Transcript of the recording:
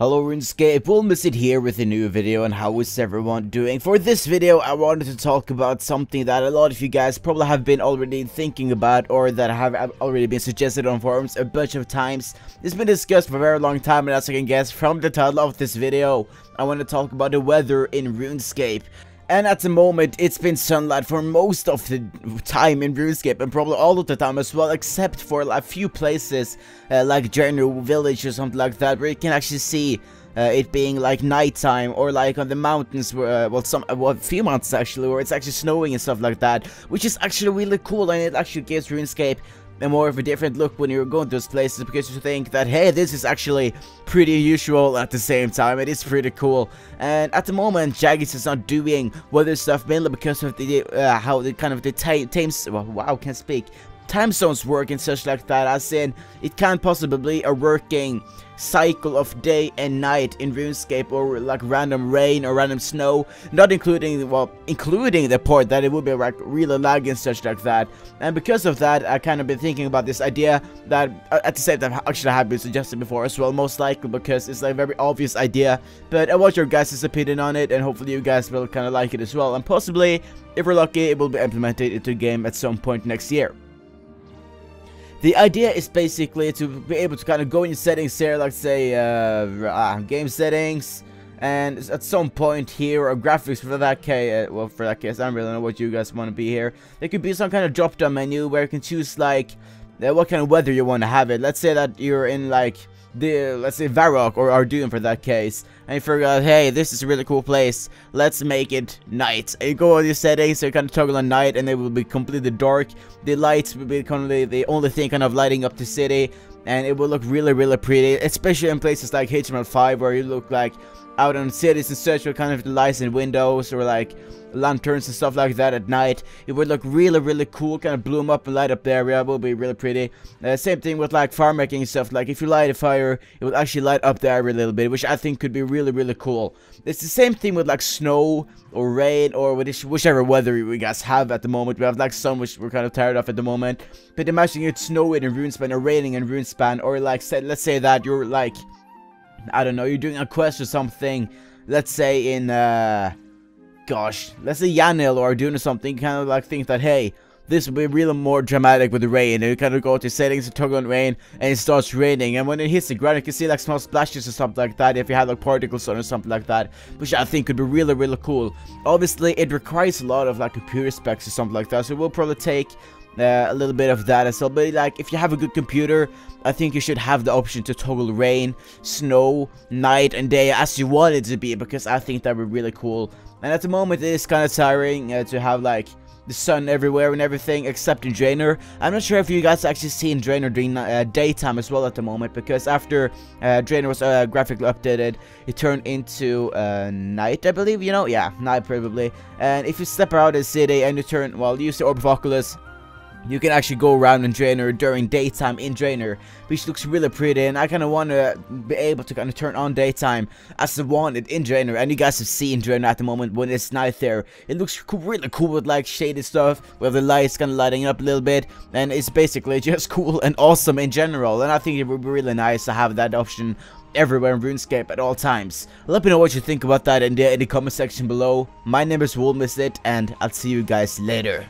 Hello Runescape, Wilmicid here with a new video, and how is everyone doing? For this video I wanted to talk about something that a lot of you guys probably have been already thinking about, or that have already been suggested on forums a bunch of times. It's been discussed for a very long time, and as you can guess from the title of this video, I want to talk about the weather in Runescape. And at the moment, it's been sunlight for most of the time in Runescape, and probably all of the time as well, except for a few places, like Journey Village or something like that, where you can actually see it being like nighttime, or like on the mountains, where, a few months actually, where it's actually snowing and stuff like that, which is actually really cool, and it actually gives RuneScape and more of a different look when you're going to those places, because you think that, hey, this is actually pretty usual at the same time. It is pretty cool. And at the moment, Jaggis is not doing weather stuff, mainly because of the how the kind of the time zones work and such like that, as in it can't possibly be a working cycle of day and night in RuneScape, or like random rain or random snow, not including, well, including the part that it would be like really laggy and such like that. And because of that, I kind of been thinking about this idea that at the same time actually have been suggested before as well, most likely because it's like a very obvious idea, but I want your guys' opinion on it, and hopefully you guys will kind of like it as well, and possibly, if we're lucky, it will be implemented into a game at some point next year. The idea is basically to be able to kind of go in your settings here, like say game settings, and at some point here, or graphics for that case, I don't really know what you guys want to be here. There could be some kind of drop down menu where you can choose like what kind of weather you want to have it. Let's say that you're in like let's say Varrock or Ardoon for that case, and you figure out, hey, this is a really cool place, let's make it night. And you go on your settings, so you kind of toggle on night, and it will be completely dark. The lights will be kind of the only thing kind of lighting up the city, and it will look really, really pretty, especially in places like HTML5, where you look like out on cities and such, with kind of the lights in windows, or like lanterns and stuff like that at night. It would look really, really cool, kind of bloom up and light up the area. It will be really pretty. Same thing with like farm making and stuff. Like if you light a fire, it will actually light up the area a little bit, which I think could be really, really cool. It's the same thing with like snow or rain, or whichever weather we guys have at the moment. We have like sun, which we're kind of tired of at the moment, but imagine it snowing in Runespan or raining in Runespan, or like let's say that you're like, I don't know, you're doing a quest or something, let's say in let's say Yanil or doing something, kind of like think that, hey, this will be really more dramatic with the rain, and you kind of go to settings and toggle on rain, and it starts raining, and when it hits the ground you can see like small splashes or something like that, if you had like particles on or something like that, which I think could be really, really cool. Obviously it requires a lot of like computer specs or something like that, so it will probably take a little bit of that as well, but like if you have a good computer, I think you should have the option to toggle rain, snow, night and day as you want it to be, because I think that would be really cool. And at the moment it is kind of tiring to have like the sun everywhere and everything, except in Draenor. I'm not sure if you guys actually seen Draenor during daytime as well at the moment, because after Draenor was graphically updated, it turned into night, I believe, you know, yeah, night probably. And if you step out of the city and you turn, well, use the Orb of Oculus, you can actually go around in Draenor during daytime in Draenor, which looks really pretty, and I kind of want to be able to kind of turn on daytime as I wanted in Draenor. And you guys have seen Draenor at the moment when it's night there. It looks really cool with like shady stuff, with the lights kind of lighting up a little bit, and it's basically just cool and awesome in general. And I think it would be really nice to have that option everywhere in RuneScape at all times. Let me know what you think about that in the comment section below. My name is Wilmicid, and I'll see you guys later.